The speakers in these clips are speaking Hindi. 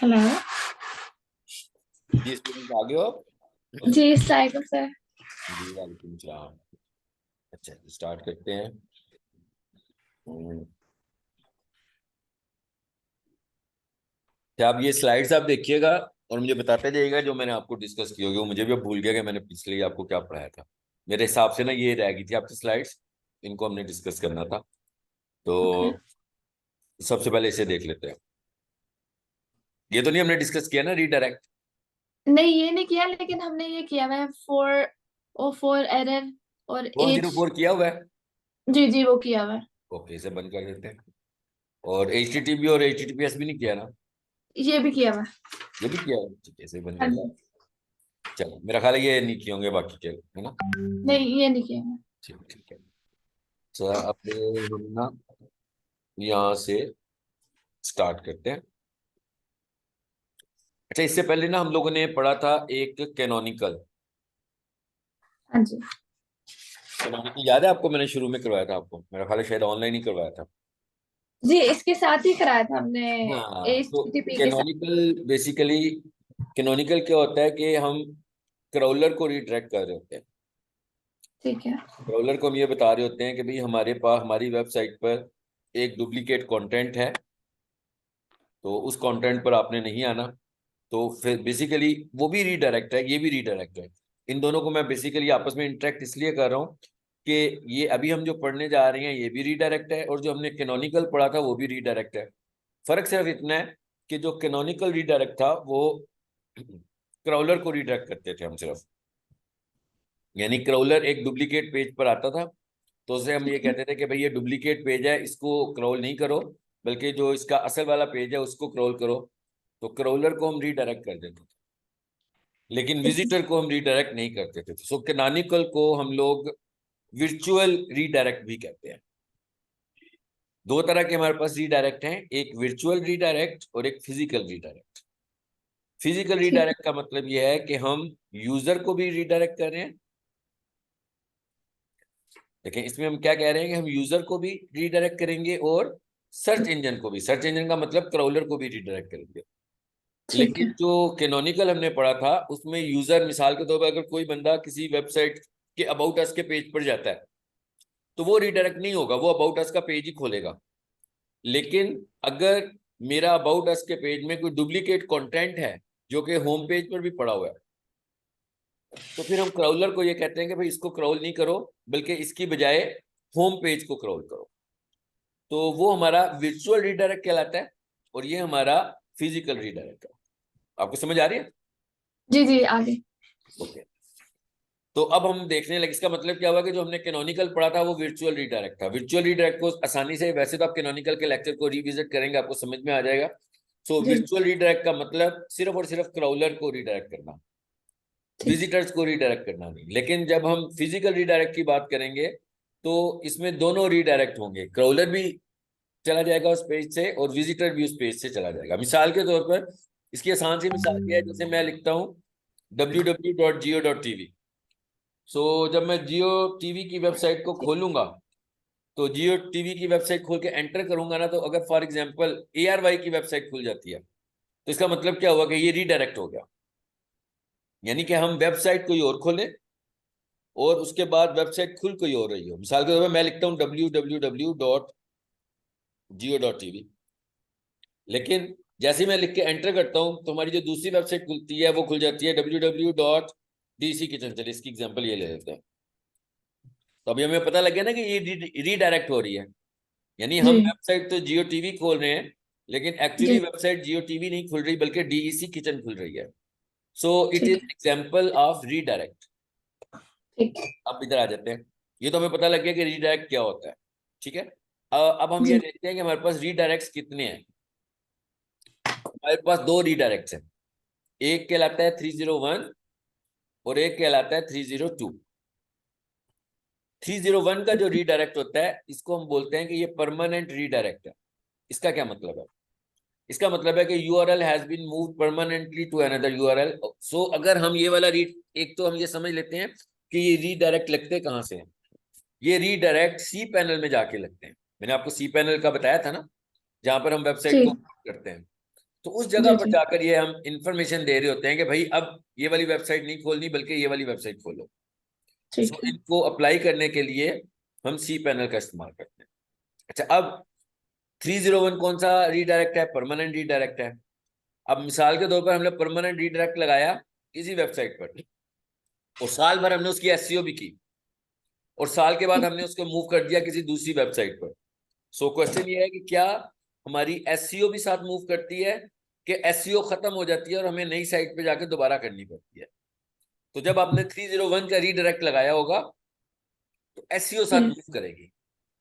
हेलो। जी स्टूडेंट आ गए हो आप? जी साइको सर। जी वालेकुम सलाम। अच्छा स्टार्ट करते हैं। हम्म, क्या आप ये स्लाइड्स आप देखिएगा और मुझे बताते जाइएगा जो मैंने आपको डिस्कस की होगी। वो मुझे भी अब भूल गया कि मैंने पिछले ही आपको क्या पढ़ाया था। मेरे हिसाब से ना ये रह गई थी आपकी स्लाइड्स, इनको हमने डिस्कस करना था। ओके। तो सबसे पहले इसे देख लेते हैं। ये तो नहीं हमने डिस्कस किया ना, रीडायरेक्ट? नहीं ये नहीं किया, लेकिन हमने ये किया हुआ है फोर ओ फोर एरर और एज। 404 किया हुआ है। जी जी वो किया हुआ है। ओके इसे बंद कर देते हैं। और HTTP और HTTPS भी नहीं किया ना? ये भी किया हुआ है। ये भी किया है, ठीक है इसे बंद हाँ कर जी। देते हैं। चलो मेरा ख्याल है ये नहीं किए होंगे बाकी के, है ना? नहीं ये नहीं किया हुआ है। ठीक ठीक है। तो अब हम ना यहाँ से स्टार्ट करते हैं। अच्छा इससे पहले ना हम लोगों ने पढ़ा था एक कैनोनिकल। हाँ जी। कैनोनिकल याद है आपको? मैंने शुरू में करवाया था आपको, मेरा ख्याल है शायद ऑनलाइन ही करवाया था। जी इसके साथ ही कराया था हमने। हाँ एच तो टी पी के साथ। कैनोनिकल बेसिकली, कैनोनिकल क्या होता है कि हम क्रॉलर को रिट्रैक्ट कर रहे होते हैं। ठीक है। क्रॉलर को हम ये बता रहे होते हैं कि भाई हमारे पास हमारी वेबसाइट पर एक डुप्लीकेट कंटेंट है, तो उस कंटेंट पर आपने नहीं आना। तो फिर बेसिकली वो भी रीडायरेक्ट है, ये भी रीडायरेक्ट है। इन दोनों को मैं बेसिकली आपस में इंटरेक्ट इसलिए कर रहा हूँ कि ये अभी हम जो पढ़ने जा रहे हैं ये भी रीडायरेक्ट है, और जो हमने कैनोनिकल पढ़ा था वो भी रीडायरेक्ट है। फर्क सिर्फ इतना है कि जो कैनोनिकल रीडायरेक्ट था वो क्राउलर को रीडायरेक्ट करते थे हम सिर्फ। यानी क्राउलर एक डुप्लीकेट पेज पर आता था, तो उसे हम ये ठीक है। कहते थे कि भाई ये डुप्लीकेट पेज है, इसको क्रॉल नहीं करो, बल्कि जो इसका असल वाला पेज है उसको क्रॉल करो। तो क्रॉलर को हम रीडायरेक्ट कर देते थे, लेकिन ठीक है। विजिटर को हम रीडायरेक्ट नहीं करते थे। सो कैनोनिकल को हम लोग विर्चुअल रीडायरेक्ट भी कहते हैं। दो तरह के हमारे पास रीडायरेक्ट हैं, एक विर्चुअल रीडायरेक्ट और एक फिजिकल रीडायरेक्ट। फिजिकल ठीक है। रीडायरेक्ट का मतलब यह है कि हम यूजर को भी रीडायरेक्ट कर रहे हैं। लेकिन इसमें हम क्या कह रहे हैं कि हम यूजर को भी रीडायरेक्ट करेंगे और सर्च इंजन को भी। सर्च इंजन का मतलब क्राउलर को भी रीडायरेक्ट करेंगे। ठीक लेकिन है। जो कैनोनिकल हमने पढ़ा था उसमें यूजर, मिसाल के तौर पर अगर कोई बंदा किसी वेबसाइट के अबाउट अस के पेज पर जाता है तो वो रीडायरेक्ट नहीं होगा, वो अबाउट अस का पेज ही खोलेगा। लेकिन अगर मेरा अबाउट अस के पेज में कोई डुप्लीकेट कंटेंट है जो कि होम पेज पर भी पड़ा हुआ है, तो फिर हम क्राउलर को ये कहते हैं कि भाई इसको क्राउल नहीं करो, बल्कि इसकी बजाय होम पेज को क्राउल करो। तो वो हमारा विजुअल रीडायरेक्ट कहलाता है, और ये हमारा फिजिकल रीडायरेक्ट है। आपको समझ आ रही है? जी जी आगे। ओके। तो अब हम देखने लगे इसका मतलब क्या हुआ कि जो हमने कैनोनिकल पढ़ा था वो वर्चुअल रीडायरेक्ट था। वर्चुअल रीडायरेक्ट को आसानी से, वैसे तो आप कैनोनिकल के लेक्चर को रिविजिट करेंगे आपको समझ में आ जाएगा। सो जी वर्चुअल रीडायरेक्ट का मतलब सिर्फ और सिर्फ क्राउलर को रीडायरेक्ट करना, ठीक है। विजिटर्स को रीडायरेक्ट करना नहीं। लेकिन जब हम फिजिकल रीडायरेक्ट की बात करेंगे तो इसमें दोनों रीडायरेक्ट होंगे, क्राउलर भी चला जाएगा उस पेज से और विजिटर भी उस पेज से चला जाएगा। मिसाल के तौर पर इसकी आसान सी मिसाल ये है, जैसे मैं लिखता हूँ www.geo.tv। सो जब मैं जियो टीवी की वेबसाइट को खोलूंगा, तो जियो टीवी की वेबसाइट खोल के एंटर करूंगा ना, तो अगर फॉर एग्जांपल ARY की वेबसाइट खुल जाती है तो इसका मतलब क्या हुआ कि ये रीडायरेक्ट हो गया। यानी कि हम वेबसाइट कोई और खोलें और उसके बाद वेबसाइट खुल कोई और रही हो। मिसाल के तौर पर मैं लिखता हूँ www.geo.tv, लेकिन जैसे ही मैं लिख के एंटर करता हूँ तो हमारी जो दूसरी वेबसाइट खुलती है वो खुल जाती है www.DC किचन। चलिए इसकी एग्जांपल ये ले लेते हैं। तो अभी हमें पता लग गया ना कि ये रीडायरेक्ट हो रही है। यानी हम जी। वेबसाइट तो जियो टीवी खोल रहे हैं, लेकिन एक्चुअली जी वेबसाइट जियो टीवी नहीं खुल रही बल्कि DEC किचन खुल रही है। सो इट इज ठीक है। Example of redirect. ठीक है। अब इधर आ जाते हैं। ये तो हमें पता लग गया कि रीडायरेक्ट क्या होता है, ठीक है। अब हम ये जी देखते हैं कि हमारे पास रीडायरेक्ट्स कितने हैं। हमारे पास दो रीडायरेक्ट्स हैं, एक कहलाता है 301 और एक कहलाता है 302। 301 का जो रीडायरेक्ट होता है इसको हम बोलते हैं कि ये परमानेंट रीडायरेक्ट है। इसका क्या मतलब है? इसका मतलब है कि URL has been move permanently to another URL. So अगर हम ये वाला रीड, एक तो हम ये समझ लेते हैं कि ये रीडायरेक्ट लगते कहाँ से हैं। ये रीडायरेक्ट सी पैनल में जाके लगते हैं। मैंने आपको सी पैनल का बताया था ना, जहां पर हम वेबसाइट को जी करते हैं। तो उस जगह जी पर जी जाकर ये हम इंफॉर्मेशन दे रहे होते हैं कि भाई अब ये वाली वेबसाइट नहीं खोलनी बल्कि ये वाली वेबसाइट खोलो। ठीक सो है। इनको अप्लाई करने के लिए हम सी पैनल का इस्तेमाल करते हैं। अच्छा, अब 301 कौन सा रीडायरेक्ट है? परमानेंट रीडायरेक्ट है। अब मिसाल के तौर पर हमने परमानेंट रीडायरेक्ट लगाया किसी वेबसाइट पर और साल भर हमने उसकी एसईओ भी की और साल के बाद ठीक। हमने उसको मूव कर दिया किसी दूसरी वेबसाइट पर। सो क्वेश्चन ये है कि क्या हमारी एसईओ भी साथ मूव करती है कि एसईओ खत्म हो जाती है और हमें नई साइट पे जाके दोबारा करनी पड़ती है? तो जब आपने 301 का रीडायरेक्ट लगाया होगा तो एसईओ साथ जी मूव करेगी।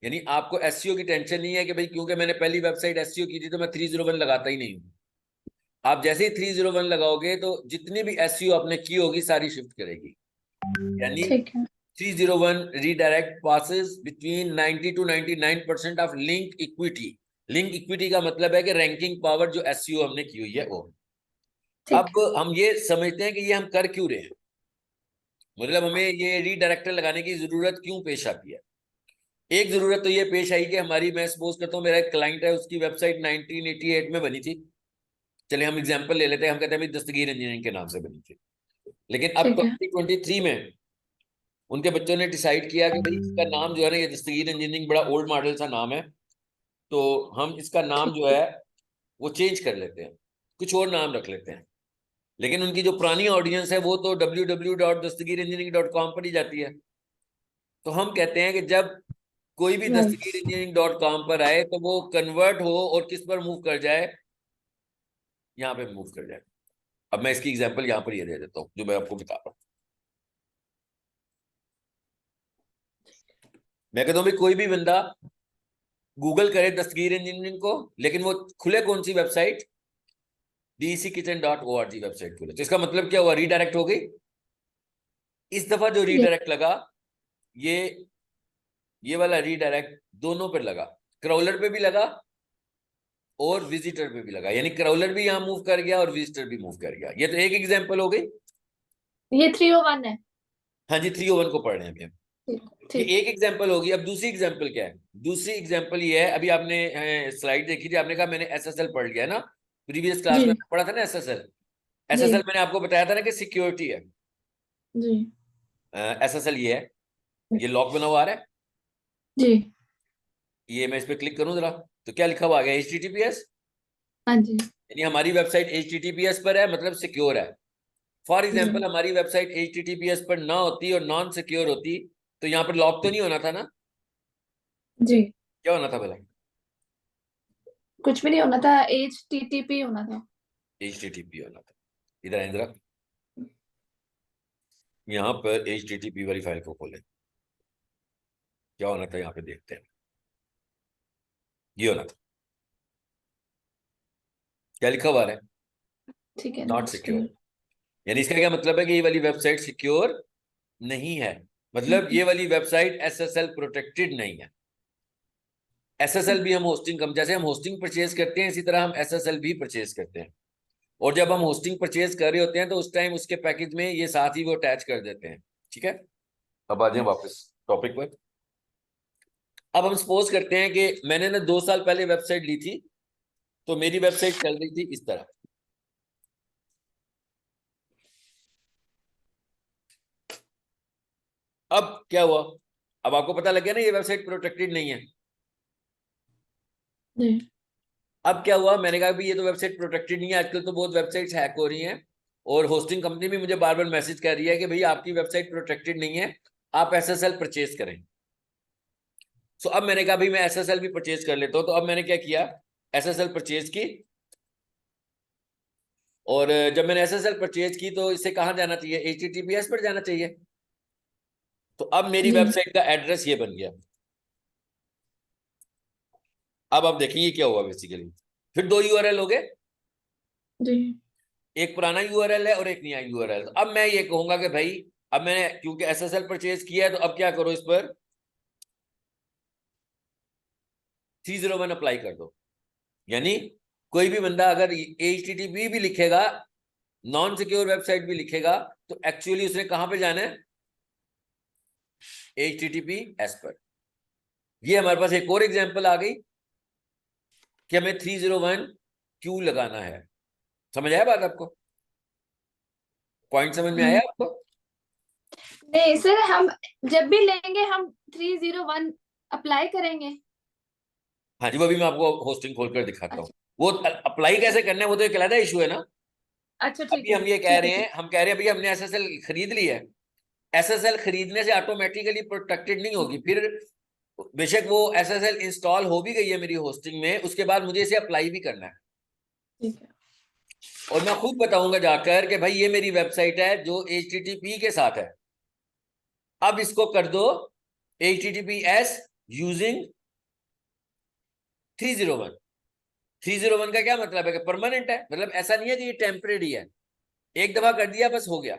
यानी आपको एसईओ की टेंशन नहीं है कि भाई क्योंकि मैंने पहली वेबसाइट एसईओ की थी तो मैं 301 लगाता ही नहीं हूँ। आप जैसे ही 301 लगाओगे तो जितनी भी एसईओ आपने की होगी सारी शिफ्ट करेगी। यानी ठीक है। 301 redirect passes between 90 to 99% of link equity. Link equity का मतलब है कि रैंकिंग पावर जो एसईओ हमने की हुई है वो। ठीक अब हम ये समझते हैं कि ये हम कर क्यों रहे हैं, मतलब हमें ये रीडायरेक्टर लगाने की जरूरत क्यों पेश आती है। एक जरूरत तो ये पेश आई कि हमारी, मैं सपोज करता हूँ मेरा एक क्लाइंट है, उसकी वेबसाइट 1988 में बनी थी। चले हम एग्जांपल ले लेते हैं, हम कहते हैं दस्तगीर इंजीनियरिंग के नाम से बनी थी। लेकिन अब ठीक है। 2023 में उनके बच्चों ने डिसाइड किया कि भाई इसका नाम जो है ना, ये दस्तगीर इंजीनियरिंग बड़ा ओल्ड मॉडल सा नाम है, तो हम इसका नाम ठीक। जो है वो चेंज कर लेते हैं, कुछ और नाम रख लेते हैं। लेकिन उनकी जो पुरानी ऑडियंस है वो तो www.dastagir-engineering.com पर ही जाती है। तो हम कहते हैं कि जब कोई भी राइट। dastagir-engineering.com पर आए तो वो कन्वर्ट हो और किस पर मूव कर जाए, यहाँ पे मूव कर जाए। अब मैं इसकी एग्जांपल यहाँ पर ये दे देता हूँ जो मैं आपको बता रहा हूँ। मैं कहता हूँ भाई कोई भी बंदा गूगल करे दस्तगीर इंजीनियरिंग को, लेकिन वो खुले कौन सी वेबसाइट, deckichen.org वेबसाइट खुले, तो इसका मतलब क्या हुआ, रीडायरेक्ट हो गई। इस दफा जो ये रीडायरेक्ट लगा, ये ये वाला रीडायरेक्ट दोनों पर लगा, क्राउलर पे भी लगा और विजिटर पे भी लगा, यानी क्राउलर भी यहाँ मूव कर गया और विजिटर भी मूव कर गया। ये तो एक एग्जांपल हो गई। ये 301 है। हाँ जी, 301 को पढ़ रहे हैं अभी हम। ठीक ये ठीक। एक एग्जांपल होगी। अब दूसरी एग्जांपल क्या है? दूसरी एग्जांपल ये है, अभी आपने स्लाइड देखी थी, आपने कहा मैंने एसएसएल पढ़ लिया है ना, प्रीवियस क्लास में जी पढ़ा था ना एसएसएल। जी एसएसएल मैंने आपको बताया था ना कि सिक्योरिटी है। जी एसएसएल ये है, ये लॉक बना हुआ आ रहा है, जी। ये मैं इस पर क्लिक करूं जरा तो क्या लिखा हुआ आ गया, HTTPS। हाँ जी यानी हमारी वेबसाइट HTTPS पर है, मतलब सिक्योर है। फॉर जी एग्जाम्पल हमारी वेबसाइट HTTPS पर ना होती और नॉन सिक्योर होती तो यहाँ पर लॉक तो नहीं होना था ना, जी। क्या होना था भला? कुछ भी नहीं होना था, HTTP होना था। HTTP होना था। इधर आए जरा, यहाँ पर HTTP वाली फाइल को खोलें, क्या होना था यहाँ पे देखते हैं। ये होना था, क्या लिखा हुआ है, ठीक है, नॉट नॉट सिक्योर। सिक्योर। यानी इसका क्या मतलब है कि ये वाली वेबसाइट सिक्योर नहीं है, मतलब ये वाली वेबसाइट SSL प्रोटेक्टेड नहीं है। SSL भी हम होस्टिंग कम, जैसे हम होस्टिंग परचेज करते हैं इसी तरह हम SSL भी परचेज करते हैं। और जब हम होस्टिंग परचेज कर रहे होते हैं तो उस टाइम उसके पैकेज में ये साथ ही वो अटैच कर देते हैं। ठीक है, अब आ जाए वापस टॉपिक पर। अब हम सपोज करते हैं कि मैंने ना 2 साल पहले वेबसाइट ली थी, तो मेरी वेबसाइट चल रही थी इस तरह। अब क्या हुआ, अब आपको पता लग गया ना ये वेबसाइट प्रोटेक्टेड नहीं है। जी अब क्या हुआ, मैंने कहा भी ये तो वेबसाइट प्रोटेक्टेड नहीं है, आजकल तो बहुत वेबसाइट्स हैक हो रही हैं और होस्टिंग कंपनी भी मुझे बार बार मैसेज कर रही है कि भाई आपकी वेबसाइट प्रोटेक्टेड नहीं है, आप SSL परचेज करें। सो अब मैंने कहा भाई मैं SSL भी परचेज कर लेता हूँ, तो अब मैंने क्या किया, SSL परचेज की। और जब मैंने SSL परचेज की तो इसे कहाँ जाना चाहिए, HTTPS पर जाना चाहिए। तो अब मेरी जी वेबसाइट का एड्रेस ये बन गया। अब आप देखिए क्या हुआ बेसिकली, फिर 2 URL हो गए, जी एक पुराना URL है और एक नया URL। अब मैं ये कहूंगा कि भाई अब मैंने क्योंकि SSL परचेज किया है तो अब क्या करो, इस पर 301 अप्लाई कर दो। यानी कोई भी बंदा अगर HTTP भी लिखेगा, नॉन सिक्योर वेबसाइट भी लिखेगा, तो एक्चुअली उसने कहां पे जाना है, HTTPS पर। ये हमारे पास एक और एग्जांपल आ गई कि हमें 301 क्यों लगाना है। समझ आया बात आपको? पॉइंट समझ में आया हम्म, आपको? नहीं सर, हम जब भी लेंगे हम 301 अप्लाई करेंगे। हाँ जी, वो भी मैं आपको होस्टिंग खोलकर दिखाता हूँ। अच्छा। वो अप्लाई कैसे ठीक। करना है वो तो एक अलग इशू है ना। अच्छा ठीक अभी है, हम ये कह ठीक है, रहे हैं, ठीक। हम कह रहे हैं भैया हमने एसएसएल खरीद ली है। एसएसएल खरीदने से ऑटोमेटिकली प्रोटेक्टेड नहीं होगी फिर। बेशक वो एसएसएल इंस्टॉल हो भी गई है मेरी होस्टिंग में, उसके बाद मुझे इसे अप्लाई भी करना है। ठीक है। और मैं खुद बताऊंगा जाकर कि भाई ये मेरी वेबसाइट है जो HTTP के साथ है, अब इसको कर दो HTTPS यूजिंग 301। 301 का क्या मतलब है कि परमानेंट है, मतलब ऐसा नहीं है कि ये टेम्परेरी है, एक दफा कर दिया बस हो गया।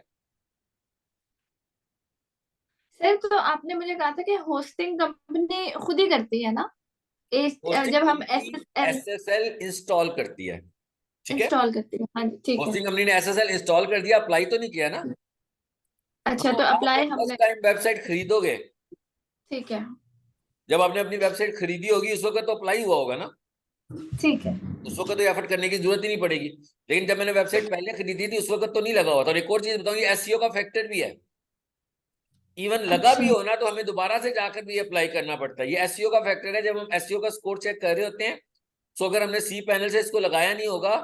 सर तो आपने मुझे कहा था कि होस्टिंग कंपनी खुद ही करती है ना, होस्टिंग जब हम कंपनी SSL एसएसएल इंस्टॉल करती है, ठीक है। इंस्टॉल करती है। हाँ जी, ठीक है। होस्टिंग कंपनी ने एसएसएल इंस्टॉल कर दिया, अप्लाई तो नहीं किया ना। अच्छा, हाँ, तो आप अप्लाई जब हमने। फर्स्ट टाइम वेबसाइट खरीदोगे, ठीक है। जब आपने अपनी वेबसाइट खरीदी होगी उस वक्त तो अप्लाई हुआ होगा ना, ठीक है। उस वक्त तो एफर्ट करने की जरूरत ही नहीं पड़ेगी। लेकिन जब मैंने वेबसाइट पहले खरीदी थी उस वक्त तो नहीं लगा हुआ था। और एक और चीज बताऊँ, ये एसईओ का फैक्टर भी है। इवन लगा भी अच्छा। हो ना तो हमें दोबारा से जाकर भी अप्लाई करना पड़ता है। ये एसईओ का फैक्टर है, जब हम एसईओ का स्कोर चेक कर रहे होते हैं। तो अगर हमने सी पैनल से इसको लगाया नहीं होगा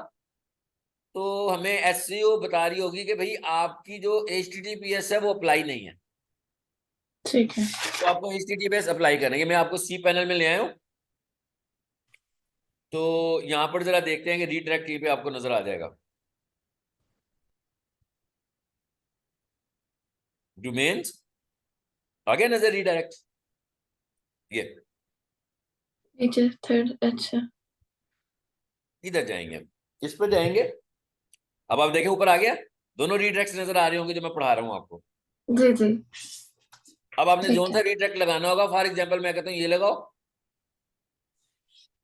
तो हमें एसईओ बता रही होगी कि भाई आपकी जो HTTPS है वो अप्लाई नहीं है। ठीक है। तो आपको HTTPS अप्लाई करेंगे, मैं आपको सी पैनल में ले आया हूँ। तो यहाँ पर जरा देखते हैं कि रीडायरेक्ट की पे आपको नजर आ जाएगा। डोमेन्स आ गया नजर रीडायरेक्ट, ये नीचे थर्ड, अच्छा। इधर जाएंगे, इस पर जाएंगे। अब आप देखें ऊपर आ गया, दोनों रीडायरेक्ट नजर आ रहे होंगे जो मैं पढ़ा रहा हूँ आपको। जी जी। अब आपने ठीक जोन सा है। रीडायरेक्ट लगाना होगा, फॉर एग्जाम्पल मैं कहता हूँ ये लगाओ।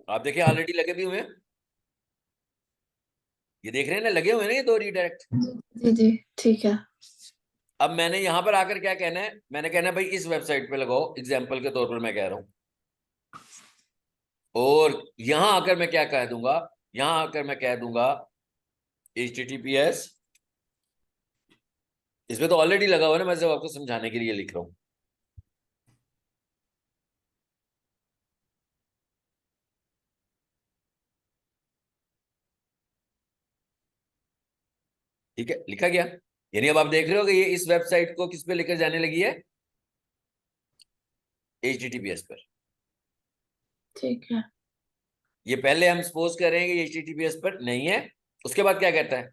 आप देखिए ऑलरेडी लगे भी हुए हैं, ये देख रहे हैं ना, लगे हुए हैं ना ये दो रीडायरेक्ट। जी जी। ठीक है। अब मैंने यहां पर आकर क्या कहना है, मैंने कहना है भाई इस वेबसाइट पे लगाओ, एग्जाम्पल के तौर पर मैं कह रहा हूं। और यहां आकर मैं क्या कह दूंगा, यहां आकर मैं कह दूंगा HTTPS। इसमें तो ऑलरेडी लगा हुआ है ना, मैं सिर्फ आपको समझाने के लिए लिख रहा हूं। ठीक है, लिखा गया। यानी अब आप देख रहे हो कि ये इस वेबसाइट को किस पे लेकर जाने लगी है, HTTPS पर। ठीक है। ये पहले हम सपोज कर रहे हैं कि HTTPS पर नहीं है। उसके बाद क्या कहता है,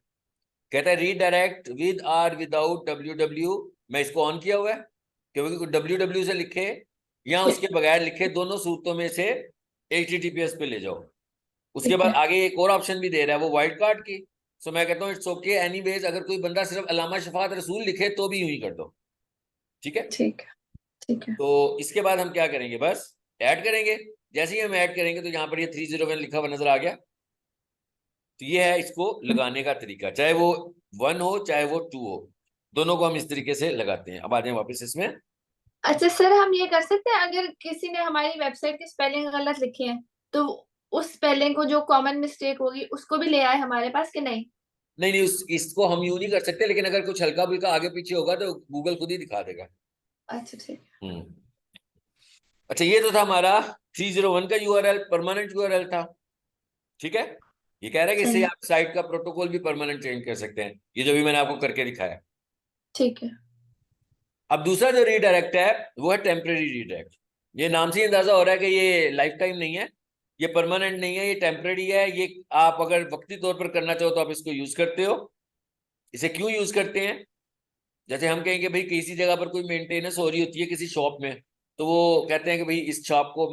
कहता है redirect with or without www। मैं इसको ऑन किया हुआ है क्योंकि www से लिखे या उसके बगैर लिखे, दोनों सूरतों में से HTTPS पे ले जाओ। उसके ठीक बाद है। आगे एक और ऑप्शन भी दे रहा है, वो वाइल्ड कार्ड की। सो मैं कहता हूँ इट्स ओके एनीवेज, अगर कोई बंदा सिर्फ अल्लामा शफात रसूल लिखे तो भी यूं ही कर दो, ठीक है। ठीक है। ठीक है। तो इसके बाद हम क्या करेंगे, बस ऐड करेंगे। जैसे ही हम ऐड करेंगे तो यहाँ पर ये 301 लिखा हुआ नजर आ गया। तो ये है इसको लगाने का तरीका, चाहे वो 1 हो चाहे वो 2 हो, दोनों को हम इस तरीके से लगाते हैं। अब आ जाए वापस इसमें। अच्छा सर, हम ये कर सकते हैं अगर किसी ने हमारी वेबसाइट की स्पेलिंग गलत लिखी है तो उस स्पेलिंग को, जो कॉमन मिस्टेक होगी, उसको भी ले आए हमारे पास कि नहीं? नहीं नहीं, इसको हम यूं नहीं कर सकते, लेकिन अगर कुछ हल्का फुल्का आगे पीछे होगा तो गूगल खुद ही दिखा देगा। अच्छा ठीक है। हम्म। अच्छा, ये तो था हमारा 301 का यूआरएल, परमानेंट यूआरएल था, ठीक है। ये कह रहा है कि इससे सही। आप साइट का प्रोटोकॉल भी परमानेंट चेंज कर सकते हैं, ये जो भी मैंने आपको करके दिखाया। ठीक है। अब दूसरा जो रीडायरेक्ट है वो है टेम्परेरी रीडायरेक्ट। ये नाम से ही अंदाजा हो रहा है कि ये लाइफ टाइम नहीं है, ये परमानेंट नहीं है, ये टेम्परेरी है। ये आप अगर वक्ती तौर पर करना चाहो तो आप इसको यूज करते हो। इसे क्यों यूज करते हैं, जैसे हम कहेंगे भाई किसी जगह पर कोई मेंटेनेंस हो रही होती है किसी शॉप में, तो वो कहते हैं कि भाई इस शॉप को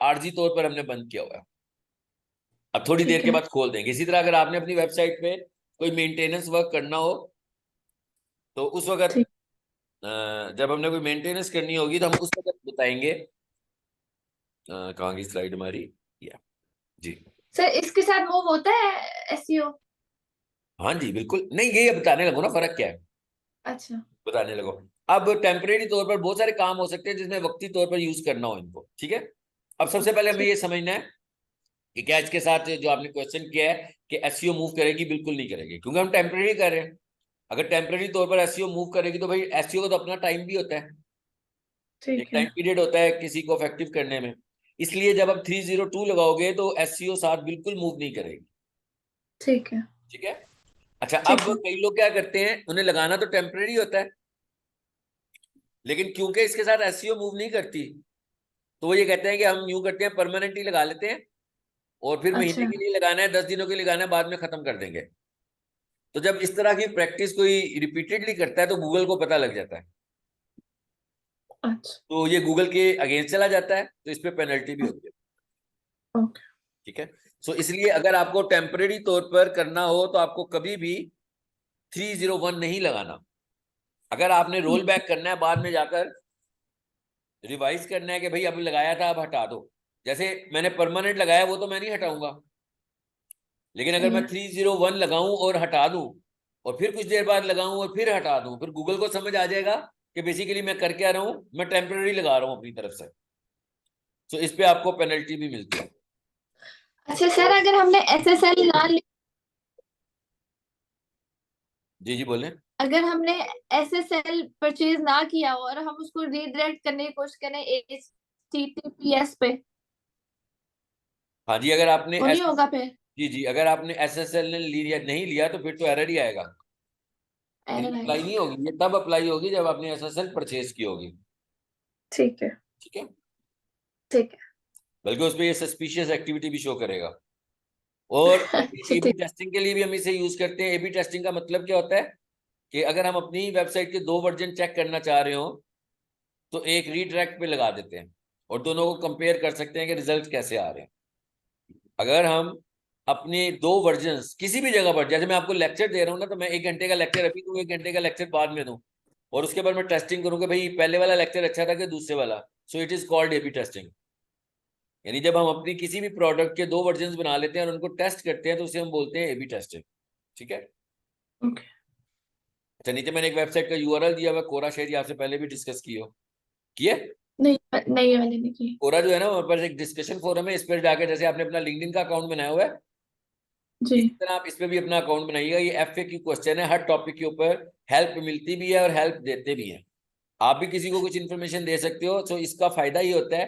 आर्जी तौर पर हमने बंद किया हुआ है, अब थोड़ी देर ठीक के है। बाद खोल देंगे। इसी तरह अगर आपने अपनी वेबसाइट पे कोई मेंटेनेंस वर्क करना हो तो उस वक्त ठीक। जब हमने कोई मेंटेनेंस करनी होगी तो हम उस वक्त बताएंगे। कहाँ की स्लाइड हमारी, या जी। सर इसके साथ मूव होता है एसईओ? हाँ जी बिल्कुल, नहीं ये बताने लगो ना फर्क क्या है, अच्छा। बताने लगो। अब टेम्परेरी तौर पर बहुत सारे काम हो सकते हैं जिसमें वक्ती तौर पर यूज करना हो इनको, ठीक है। अब सबसे पहले हमें ठीक। ये समझना है कि क्या इसके साथ जो आपने क्वेश्चन किया है कि एसईओ मूव करेगी, बिल्कुल नहीं करेगी, क्योंकि हम टेम्परेरी कर रहे हैं। अगर टेम्परेरी तौर पर एसईओ मूव करेगी तो भाई एसईओ का तो अपना टाइम भी होता है, एक ठीक है। टाइम पीरियड होता है किसी को इफेक्टिव करने में। इसलिए जब आप 302 लगाओगे तो एसईओ साथ बिल्कुल मूव नहीं करेगी। ठीक है। ठीक है। अच्छा, अब ठीक है। कई लोग क्या करते हैं, उन्हें लगाना तो टेम्परेरी होता है, लेकिन क्योंकि इसके साथ एसईओ मूव नहीं करती, तो वो ये कहते हैं कि हम यूं करते हैं, परमानेंट ही लगा लेते हैं, और फिर महीने अच्छा। के लिए लगाना है, 10 दिनों के लिए लगाना है, बाद में खत्म कर देंगे। तो जब इस तरह की प्रैक्टिस कोई रिपीटेडली करता है तो गूगल को पता लग जाता है, अच्छा। तो ये गूगल के अगेंस्ट चला जाता है, तो इस पे पेनल्टी भी होती है। ओके। ठीक है। सो इसलिए अगर आपको टेम्परेरी तौर पर करना हो तो आपको कभी भी 301 नहीं लगाना। अगर आपने रोल बैक करना है, बाद में जाकर रिवाइज करना है कि भाई अभी लगाया था अब हटा दो, जैसे मैंने परमानेंट लगाया वो तो मैं नहीं हटाऊंगा, लेकिन अगर सही मैं है। 301 लगाऊं और हटा दूं, और फिर कुछ देर बाद लगाऊं और फिर हटा दूं, फिर गूगल को समझ आ जाएगा कि बेसिकली मैं कर क्या रहा हूं, मैं टेम्परेरी लगा रहा हूं अपनी तरफ से। सो इस पे आपको पेनल्टी भी मिलती है। अच्छा सर, अगर हमने एसएसएल ना ली, जी जी बोलें। अगर हमने एसएसएल परचेज ना किया हो और हम उसको रीडायरेक्ट करने की कोशिश करें एचटीटीपीएस पे, हाँ जी, अगर आपने वो नहीं एस होगा फिर? जी जी, अगर आपने एसएसएल ने लिया नहीं लिया तो फिर तो एरर ही आएगा, फिर एरर अप्लाई आएगा। नहीं होगी, ये तब अप्लाई होगी जब आपने एसएसएल परचेज की होगी। ठीक है। ठीक है। ठीक बल्कि उस पर ये सस्पिशियस एक्टिविटी भी शो करेगा। और है। अच्छा एबी ठीक। टेस्टिंग के लिए भी हम इसे यूज करते हैं। एबी टेस्टिंग का मतलब क्या होता है कि अगर हम अपनी वेबसाइट के 2 वर्जन चेक करना चाह रहे हो तो एक रीडायरेक्ट पे लगा देते हैं और दोनों को कंपेयर कर सकते हैं कि रिजल्ट कैसे आ रहे हैं। अगर हम अपने 2 वर्जन किसी भी जगह पर, जैसे मैं आपको लेक्चर दे रहा हूँ ना, तो मैं 1 घंटे का लेक्चर अभी दूँ, 1 घंटे का लेक्चर बाद में दूँ, और उसके बाद मैं टेस्टिंग करूँ कि भाई पहले वाला लेक्चर अच्छा था कि दूसरे वाला। So it is called AB testing. यानी जब हम अपनी किसी भी प्रोडक्ट के 2 वर्जन बना लेते हैं और उनको टेस्ट करते हैं तो उसे हम बोलते हैं एबी टेस्टिंग। ठीक है। ओके। अच्छा, नीचे मैंने एक वेबसाइट का यूआरएल दिया हुआ, कोरा, शायद आपसे पहले भी डिस्कस की हो, किए। नहीं नहीं, ये वाली नहीं की। कोरा जो है ना, वहाँ पर एक डिस्कशन फोरम है, इस पर जाकर जैसे आपने अपना लिंक्डइन का अकाउंट बनाया हुआ है, जी। इसी तरह आप इस पे भी अपना अकाउंट बनाइएगा। ये एफएक्यू क्वेश्चन है, हर टॉपिक के ऊपर हेल्प मिलती भी है और हेल्प देते भी हैं। आप भी किसी को कुछ इन्फॉर्मेशन दे सकते हो। तो इसका फायदा ये होता है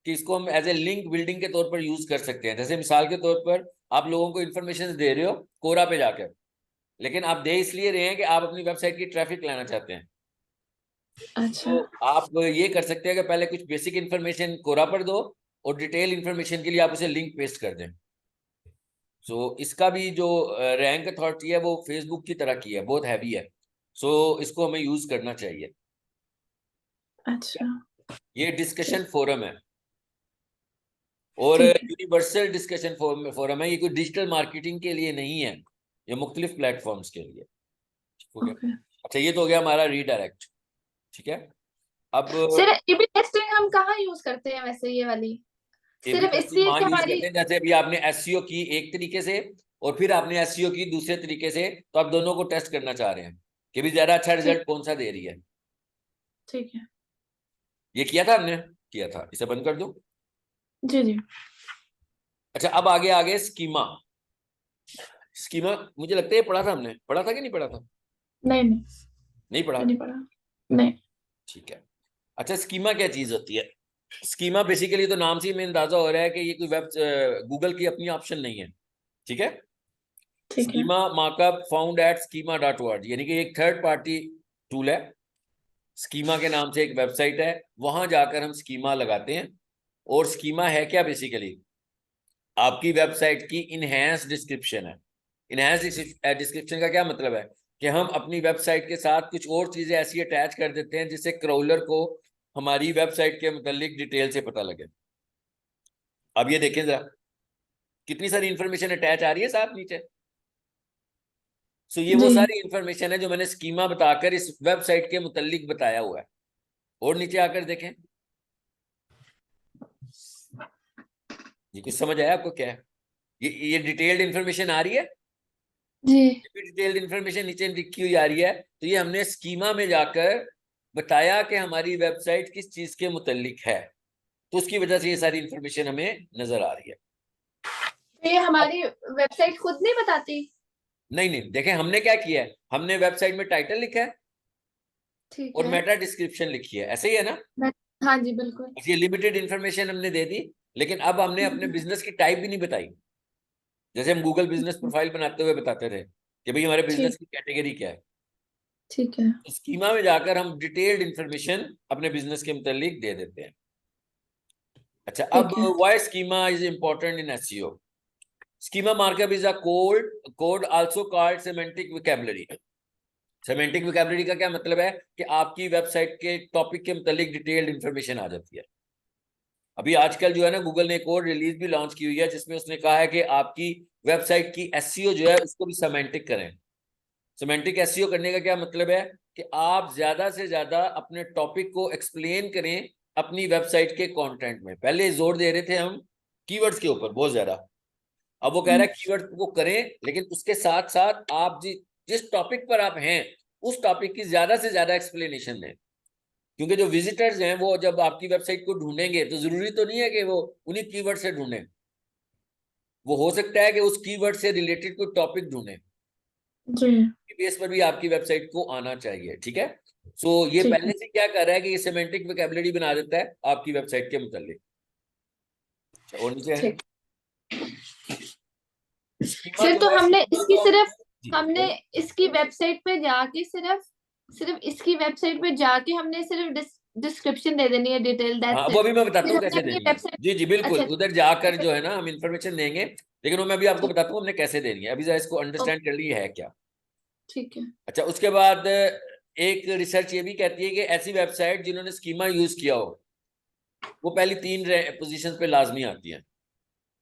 कि इसको हम एज ए लिंक बिल्डिंग के तौर पर यूज कर सकते हैं। जैसे मिसाल के तौर पर आप लोगों को इन्फॉर्मेशन दे रहे हो कोरा पे जाकर, लेकिन आप दे इसलिए रहे हैं कि आप अपनी वेबसाइट की ट्रैफिक लाना चाहते हैं। अच्छा। तो आप ये कर सकते हैं कि पहले कुछ बेसिक इन्फॉर्मेशन कोरा पर दो, और डिटेल इन्फॉर्मेशन के लिए आप उसे लिंक पेस्ट कर दें। सो इसका भी जो रैंक अथॉरिटी है वो फेसबुक की तरह की है, बहुत हैवी है। सो इसको हमें यूज करना चाहिए। अच्छा। ये डिस्कशन ठीक। फोरम है, और ठीक है। यूनिवर्सल डिस्कशन फोरम है। ये कोई डिजिटल मार्केटिंग के लिए नहीं है, ये मुख्तलिफ प्लेटफॉर्म्स के लिए। ठीक हो गया। ओके। अच्छा, ये तो हो गया हमारा रीडायरेक्ट। ठीक है। अब सर, एबी टेस्टिंग हम कहाँ यूज करते हैं वैसे, ये वाली? एबी सिर्फ टेस्टिंग इसलिए वहां कि यूज हमारी। करते हैं जैसे अभी आपने एसईओ की एक तरीके से और फिर आपने एसईओ की दूसरे तरीके से, तो आप दोनों को टेस्ट करना चाह रहे हैं कि भी ज्यादा अच्छा ठीक। रिजल्ट कौन सा दे रही है। ठीक है। ये किया था हमने, किया था। इसे बंद कर दूं। जी जी। अच्छा, अब आगे आगे स्कीमा। स्कीमा मुझे लगता है पढ़ा था, हमने पढ़ा था कि नहीं पढ़ा था? नहीं नहीं, नहीं पढ़ा। तो नहीं पड़ा। नहीं। ठीक है। अच्छा, स्कीमा क्या चीज होती है? स्कीमा बेसिकली तो नाम से ही में अंदाजा हो रहा है कि ये कोई वेब गूगल की अपनी ऑप्शन नहीं है। ठीक है। ठीक है। Schema markup found at schema.org, यानी कि एक थर्ड पार्टी टूल है। स्कीमा के नाम से एक वेबसाइट है, वहां जाकर हम स्कीमा लगाते हैं। और स्कीमा है क्या? बेसिकली आपकी वेबसाइट की इनहेंस डिस्क्रिप्शन है। इनहेंस डिस्क्रिप्शन का क्या मतलब है कि हम अपनी वेबसाइट के साथ कुछ और चीजें ऐसी अटैच कर देते हैं जिससे क्राउलर को हमारी वेबसाइट के मुतालिक डिटेल से पता लगे। अब ये देखें जरा, कितनी सारी इंफॉर्मेशन अटैच आ रही है साथ नीचे। सो ये वो जी। सारी इंफॉर्मेशन है जो मैंने स्कीमा बताकर इस वेबसाइट के मुतालिक बताया हुआ है। और नीचे आकर देखें, ये कुछ समझ आया आपको क्या है? ये डिटेल्ड इंफॉर्मेशन आ रही है। जी। डिटेल्ड इंफॉर्मेशन नीचे लिखी हुई आ रही है, तो ये हमने स्कीमा में जाकर बताया कि हमारी वेबसाइट किस चीज के मुतालिक है, तो उसकी वजह से ये सारी इंफॉर्मेशन हमें नजर आ रही है। तो ये हमारी वेबसाइट खुद नहीं बताती? नहीं नहीं, देखें हमने क्या किया है, हमने वेबसाइट में टाइटल लिखा है ठीक और है। मेटा डिस्क्रिप्शन लिखी है, ऐसे ही है ना। मैं- हाँ जी बिल्कुल। बस ये लिमिटेड इन्फॉर्मेशन हमने दे दी, लेकिन अब हमने अपने बिजनेस की टाइप भी नहीं बताई, जैसे हम गूगल बिजनेस प्रोफाइल बनाते हुए बताते रहे कि भाई हमारे बिजनेस ठीक। की कैटेगरी क्या है। ठीक है। तो स्कीमा में जाकर हम डिटेल्ड इन्फॉर्मेशन अपने बिजनेस के मुतालिक दे देते हैं। अच्छा, अब ठीक है। Why schema is important in SEO. Schema markup is a code also called semantic vocabulary. Semantic vocabulary का क्या मतलब है कि आपकी वेबसाइट के टॉपिक के मुतालिक डिटेल्ड इंफॉर्मेशन आ जाती है। अभी आजकल जो है ना, गूगल ने एक और रिलीज भी लॉन्च की हुई है जिसमें उसने कहा है कि आपकी वेबसाइट की एसईओ जो है उसको भी सेमेंटिक करें। सेमेंटिक एसईओ करने का क्या मतलब है कि आप ज्यादा से ज्यादा अपने टॉपिक को एक्सप्लेन करें अपनी वेबसाइट के कंटेंट में। पहले जोर दे रहे थे हम कीवर्ड्स के ऊपर बहुत ज्यादा, अब वो कह रहा है कीवर्ड को करें, लेकिन उसके साथ साथ आप जिस टॉपिक पर आप हैं उस टॉपिक की ज्यादा से ज्यादा एक्सप्लेनेशन दें। क्योंकि जो विजिटर्स हैं वो जब आपकी वेबसाइट को ढूंढेंगे तो जरूरी तो नहीं है कि वो उन्हीं कीवर्ड से ढूंढें, वो हो सकता है कि उस कीवर्ड से रिलेटेड कोई टॉपिक ढूंढें, जी। बेस पर भी आपकी वेबसाइट को आना चाहिए। ठीक है, सो ये ठीक पहले है। से क्या कर रहा है कि ये सेमेंटिक वोकैबुलरी बना देता है आपकी वेबसाइट के मुतालिक। अच्छा, और नीचे है ठीक। स्कीमा फिर जो तो है हमने इसकी सिर्फ, जी। हमने इसकी वेबसाइट पे जाके सिर्फ, सिर्फ इसकी वेबसाइट पे जाके हमने सिर्फ डिस्क्रिप्शन दे देनी है, डिटेल, हाँ, दैट्स वो इट। अभी मैं बताता फिर हूँ हमने कैसे अपनी देनी है। वेबसाइट। जी जी बिल्कुल, अच्छा। उधर जाकर फिर- जो है ना हम इंफॉर्मेशन देंगे, लेकिन वो मैं भी आपको बताता हूँ हमने कैसे देनी है। अभी जरा इसको ओ, अंडरस्टैंड कर ली है क्या। ठीक है। अच्छा, उसके बाद एक रिसर्च ये भी कहती है कि ऐसी वेबसाइट जिन्होंने स्कीमा यूज किया हो वो पहली 3 पोजीशन पे लाजमी आती है।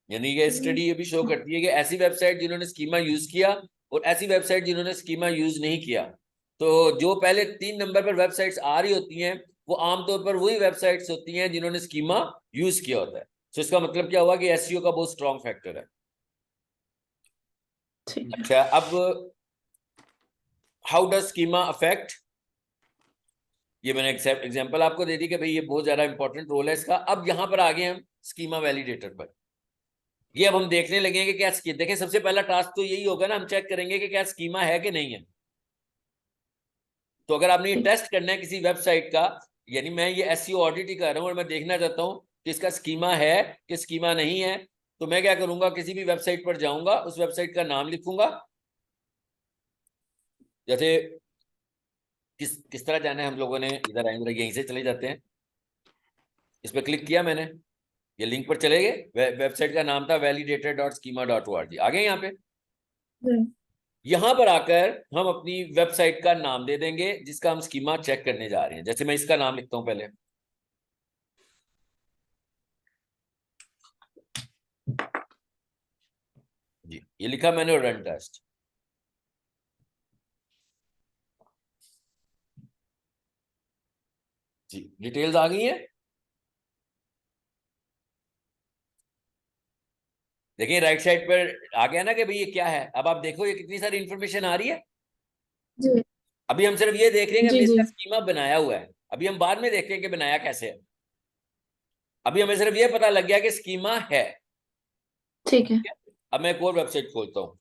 यानी ये स्टडी ये भी शो करती है कि ऐसी वेबसाइट जिन्होंने स्कीमा यूज किया और ऐसी वेबसाइट जिन्होंने स्कीमा यूज नहीं किया, तो जो पहले 3 नंबर पर वेबसाइट्स आ रही होती हैं वो आमतौर पर वही वेबसाइट्स होती हैं जिन्होंने स्कीमा यूज किया होता है। तो इसका मतलब क्या हुआ कि एसईओ का बहुत स्ट्रॉन्ग फैक्टर है। ठीक है। अच्छा, अब हाउ डज स्कीमा अफेक्ट, ये मैंने एग्जांपल आपको दे दी कि भाई ये बहुत ज्यादा इंपॉर्टेंट रोल है इसका। अब यहां पर आ गए हम स्कीमा वैलिडेटर पर। ये अब हम देखने लगेंगे कि क्या देखें, सबसे पहला टास्क तो यही होगा ना, हम चेक करेंगे कि क्या स्कीमा है कि नहीं है। तो अगर आपने ये ठीक। टेस्ट करना है किसी वेबसाइट का, यानी मैं ये एसईओ ऑडिट ही कर रहा हूं और मैं देखना चाहता हूं कि इसका स्कीमा है कि स्कीमा नहीं है, तो मैं क्या करूंगा, किसी भी वेबसाइट पर जाऊंगा, उस वेबसाइट का नाम लिखूंगा। जैसे किस तरह जाना है हम लोगों ने, इधर आएंगे, यहीं से चले जाते हैं। इस पर क्लिक किया मैंने, ये लिंक पर चले गए। वेबसाइट का नाम था validator.schema.org। आ गए यहाँ पे। जी। यहां पर आकर हम अपनी वेबसाइट का नाम दे देंगे जिसका हम स्कीमा चेक करने जा रहे हैं। जैसे मैं इसका नाम लिखता हूं पहले, जी ये लिखा मैंने, रन टेस्ट। जी डिटेल्स आ गई हैं। देखिए राइट साइड पर आ गया ना कि भाई ये क्या है। अब आप देखो ये कितनी सारी इंफॉर्मेशन आ रही है। जी। अभी हम सिर्फ ये देख रहे हैं कि जी। हमने जी। इसका स्कीमा बनाया हुआ है, अभी हम बाद में देखते हैं कि बनाया कैसे है। अभी हमें सिर्फ ये पता लग गया कि स्कीमा है। ठीक है। अब मैं एक और वेबसाइट खोलता हूँ,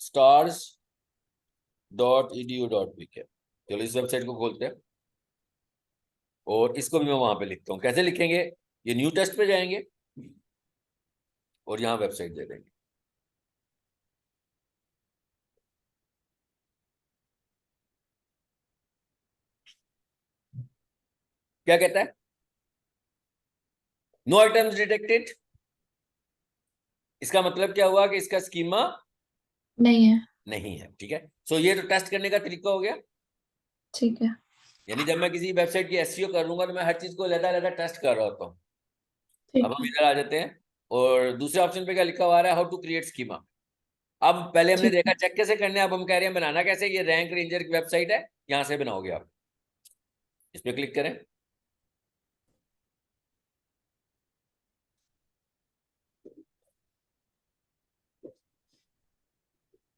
stars.edu.pk। चलो इस वेबसाइट को खोलते हैं और इसको भी मैं वहां पे लिखता हूँ। कैसे लिखेंगे, ये न्यू टेस्ट पे जाएंगे और यहाँ वेबसाइट दे देंगे। क्या कहता है, नो आइटम्स डिटेक्टेड। इसका मतलब क्या हुआ कि इसका स्कीमा नहीं है। नहीं है। ठीक है, सो ये तो टेस्ट करने का तरीका हो गया। ठीक है। यानी जब मैं किसी वेबसाइट की एसईओ करूंगा तो मैं हर चीज को अलग अलग टेस्ट कर रहा होता हूँ। अब ठीक हम है। इधर आ जाते हैं और दूसरे ऑप्शन पे क्या लिखा हुआ है, हाउ टू क्रिएट स्कीमा। अब पहले हमने ठीक देखा है। चेक कैसे करने हैं, अब हम कह रहे हैं बनाना कैसे। ये रैंक रेंजर की वेबसाइट है, यहां से बनाओगे आप। इस पे क्लिक करें,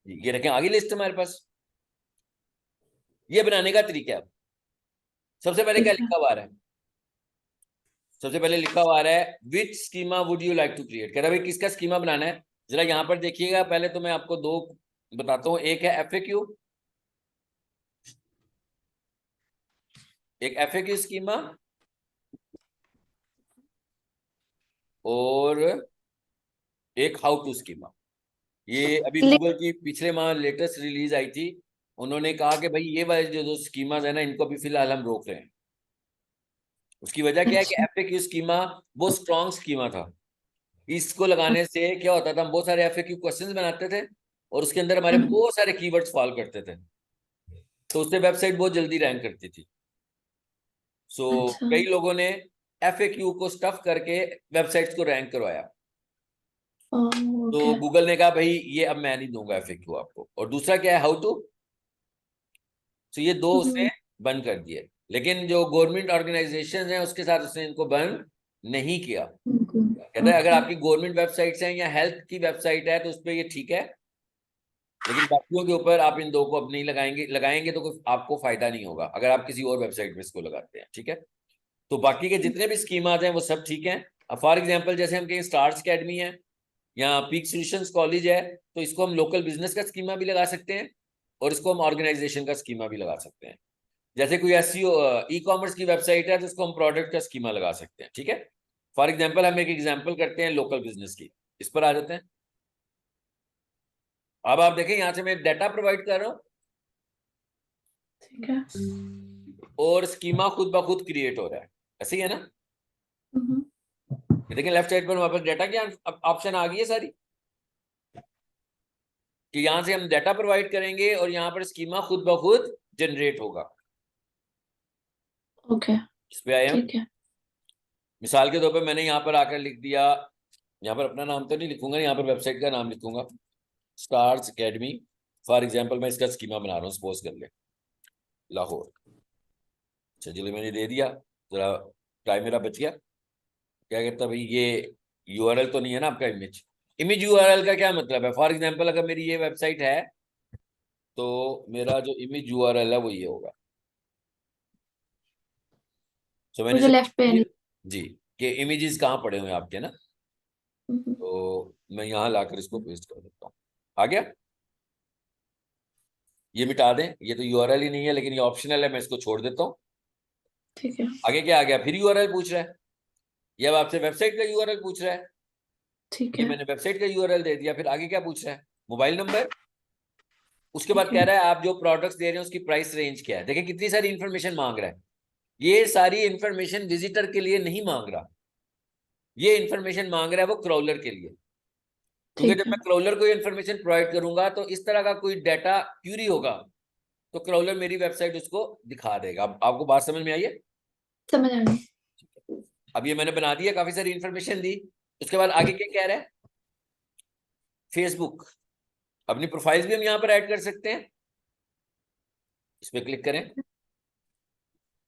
ये रखें आगे लिस्ट हमारे पास। ये बनाने का तरीका है। सबसे पहले क्या ठीक है। लिखा हुआ है, सबसे पहले लिखा हुआ आ रहा है which schema would you like to create, कह रहा है भाई किसका स्कीमा बनाना है। जरा यहाँ पर देखिएगा, पहले तो मैं आपको दो बताता हूँ, एक है एफएक्यू, एक एफएक्यू स्कीमा और एक हाउ टू स्कीमा। ये अभी ले- गूगल की पिछले माह लेटेस्ट रिलीज आई थी, उन्होंने कहा कि भाई ये वाले जो जो स्कीमाज है ना, इनको भी फिलहाल हम रोक रहे हैं। उसकी वजह क्या है कि अच्छा। एफएक्यू स्कीमा बहुत स्ट्रॉन्ग स्कीमा था। इसको लगाने से क्या होता था, हम बहुत सारे एफएक्यू क्वेश्चंस बनाते थे और उसके अंदर हमारे हम्म, बहुत सारे कीवर्ड्स फॉलो करते थे, तो उससे वेबसाइट बहुत जल्दी रैंक करती थी। सो अच्छा। कई लोगों ने एफएक्यू को स्टफ करके वेबसाइट्स को रैंक करवाया। तो ओके। गूगल ने कहा भाई ये अब मैं नहीं दूंगा एफएक्यू आपको। और दूसरा क्या है, हाउ टू। तो ये दो उसने हम्म, बंद कर दिए, लेकिन जो गवर्नमेंट ऑर्गेनाइजेशन है उसके साथ उसने इनको बंद नहीं किया। कहता है अगर ओके। आपकी गवर्नमेंट वेबसाइट्स हैं या हेल्थ की वेबसाइट है तो उस पर ये ठीक है, लेकिन बाकियों के ऊपर आप इन दो को अब नहीं लगाएंगे, लगाएंगे तो कोई आपको फायदा नहीं होगा अगर आप किसी और वेबसाइट पे इसको लगाते हैं, ठीक है। तो बाकी के जितने भी स्कीमाज हैं वो सब ठीक हैं। अब फॉर एग्जांपल जैसे हम कहीं स्टार्स अकेडमी है या पीक सॉल्यूशंस कॉलेज है, तो इसको हम लोकल बिजनेस का स्कीमा भी लगा सकते हैं और इसको हम ऑर्गेनाइजेशन का स्कीमा भी लगा सकते हैं। जैसे कोई एसईओ ई कॉमर्स की वेबसाइट है तो उसको हम प्रोडक्ट का स्कीमा लगा सकते हैं, ठीक है। फॉर एग्जाम्पल हम एक एग्जाम्पल करते हैं लोकल बिजनेस की, इस पर आ जाते हैं। अब आप देखें यहाँ से मैं डाटा प्रोवाइड कर रहा हूँ ठीक है। और स्कीमा खुद ब खुद क्रिएट हो रहा है, ऐसे ही है ना। हम्म, ये देखें लेफ्ट साइड पर वहां पर डाटा की ऑप्शन आ गई है सारी, कि यहाँ से हम डाटा प्रोवाइड करेंगे और यहाँ पर स्कीमा खुद ब खुद जनरेट होगा। ओके। इस पे आए हम। ठीक है। मिसाल के तौर पर मैंने यहाँ पर आकर लिख दिया, यहाँ पर अपना नाम तो नहीं लिखूंगा, यहाँ पर वेबसाइट का नाम लिखूंगा स्टार्स एकेडमी। फॉर एग्जाम्पल मैं इसका स्कीमा बना रहा हूँ, सपोज कर ले लाहौर। अच्छा चलिए मैंने दे दिया, जरा टाइम मेरा बच गया। क्या कहता भाई ये यूआरएल तो नहीं है ना आपका, इमेज। इमेज यूआरएल का क्या मतलब है, फॉर एग्जाम्पल अगर मेरी ये वेबसाइट है तो मेरा जो इमेज यूआरएल है वो ये होगा। सो वो मैंने जो इसे लेफ्ट पे है। जी, कि इमेजेस कहाँ पड़े हुए हैं आपके ना, हम्म, तो मैं यहाँ लाकर इसको पेस्ट कर देता हूँ। आ गया। ये मिटा दें, ये तो यूआरएल ही नहीं है लेकिन ये ऑप्शनल है, मैं इसको छोड़ देता हूँ। ठीक है। आगे क्या आ गया, फिर यूआरएल पूछ रहा है, ये अब आपसे वेबसाइट का यूआरएल पूछ रहा है। ठीक ये है। मैंने वेबसाइट का यूआरएल दे दिया, फिर आगे क्या पूछ रहा है, मोबाइल नंबर। उसके बाद ठीक कह है। रहा है आप जो प्रोडक्ट्स दे रहे हैं उसकी प्राइस रेंज क्या है। देखिए कितनी सारी इंफॉर्मेशन मांग रहा है। ये सारी इंफॉर्मेशन विजिटर के लिए नहीं मांग रहा, ये इंफॉर्मेशन मांग रहा है वो क्रॉलर के लिए। क्योंकि जब ठीक है। मैं क्रॉलर को इंफॉर्मेशन प्रोवाइड करूंगा तो इस तरह का कोई डाटा क्यूरी होगा तो क्रॉलर मेरी वेबसाइट उसको दिखा देगा। अब आपको बात समझ में आई है। समझ आ गई। अब ये मैंने बना दिया, काफी सारी इंफॉर्मेशन दी। उसके बाद आगे क्या कह रहा है, फेसबुक। अपनी प्रोफाइल्स भी हम यहाँ पर ऐड कर सकते हैं, इस पर क्लिक करें।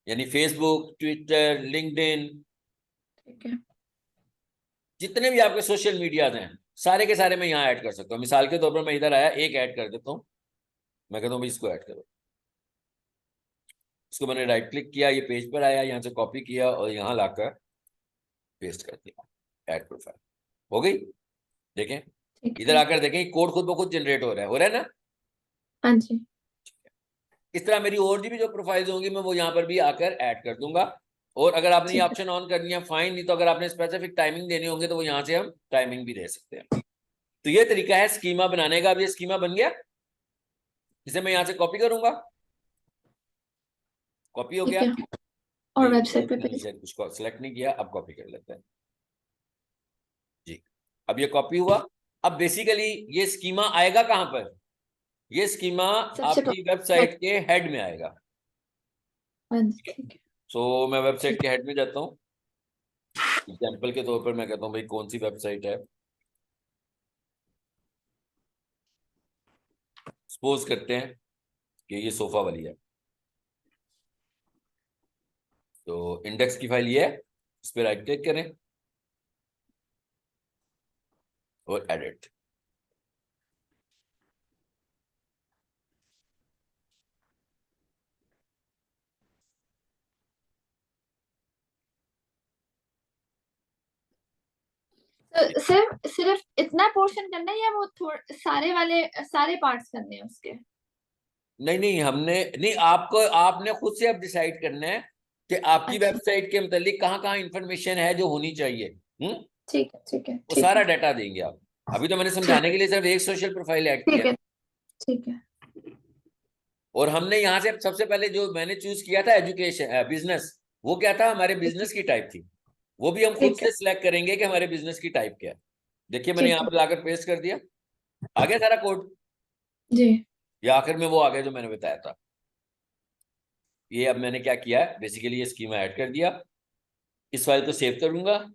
यानी फेसबुक, ट्विटर, लिंक्डइन, ठीक है। जितने भी आपके सोशल मीडियाज हैं सारे के सारे मैं यहाँ ऐड कर सकता हूँ। मिसाल के तौर पर मैं इधर आया, एक ऐड कर देता हूँ। मैं कहता हूँ भाई इसको ऐड करो। इसको मैंने राइट क्लिक किया, ये पेज पर आया, यहाँ से कॉपी किया और यहाँ लाकर पेस्ट कर दिया, ऐड प्रोफाइल हो गई। देखें, ठीक इधर है। आकर देखें कोड खुद ब खुद जनरेट हो रहा है ना। हाँ जी। इस तरह मेरी और भी जो प्रोफाइल्स होंगी मैं वो यहाँ पर भी आकर ऐड कर दूंगा। और अगर आपने ये ठीक है। ऑप्शन ऑन करनी है फाइन, नहीं तो अगर आपने स्पेसिफिक टाइमिंग देनी होंगे तो वो यहाँ से हम टाइमिंग भी दे सकते हैं। तो ये तरीका है स्कीमा बनाने का। अब ये स्कीमा बन गया, इसे मैं यहाँ से कॉपी करूंगा, कॉपी हो ठीक गया। है। और नहीं वेबसाइट पे मैंने पेज। शायद कुछ सिलेक्ट नहीं किया, अब कॉपी कर लेते हैं जी। अब ये कॉपी हुआ। अब बेसिकली ये स्कीमा आएगा कहां पर, ये स्कीमा सबसे आपकी टॉप। वेबसाइट के हेड में आएगा। हाँ जी। ठीक है, ठीक है। सो मैं वेबसाइट ठीक। के हेड में जाता हूँ। एग्जाम्पल के तौर पर मैं कहता हूँ भाई कौन सी वेबसाइट है, सपोज करते हैं कि ये सोफा वाली है। तो इंडेक्स की फाइल ये है, इस पर राइट क्लिक करें और एडिट। तो सिर्फ सिर्फ इतना पोर्शन करना है, या वो थोड़े सारे वाले सारे पार्ट्स करने हैं उसके? नहीं नहीं, हमने नहीं, आपको आपने खुद से अब डिसाइड करना है कि आपकी अच्छा, वेबसाइट के मतलब कहाँ कहाँ इंफॉर्मेशन है जो होनी चाहिए। ठीक है, ठीक है, वो ठीक सारा है, डाटा देंगे आप। अभी तो मैंने ठीक समझाने है, के लिए सिर्फ एक सोशल प्रोफाइल ऐड किया ठीक है। है, ठीक है, और हमने यहाँ से सबसे पहले जो मैंने चूज किया था एजुकेशन बिजनेस, वो क्या था, हमारे ठीक है, बिजनेस की टाइप थी। वो भी हम खुद ठीक है, से सिलेक्ट करेंगे कि हमारे बिजनेस की टाइप क्या है। देखिए मैंने ठीक यहाँ है, पे लाकर पेस्ट कर दिया, आ गया सारा कोड। जी, या आखिर में वो आ गया जो मैंने बताया था। ये अब मैंने क्या किया है, बेसिकली ये स्कीमा ऐड कर दिया। इस फाइल को सेव करूंगा।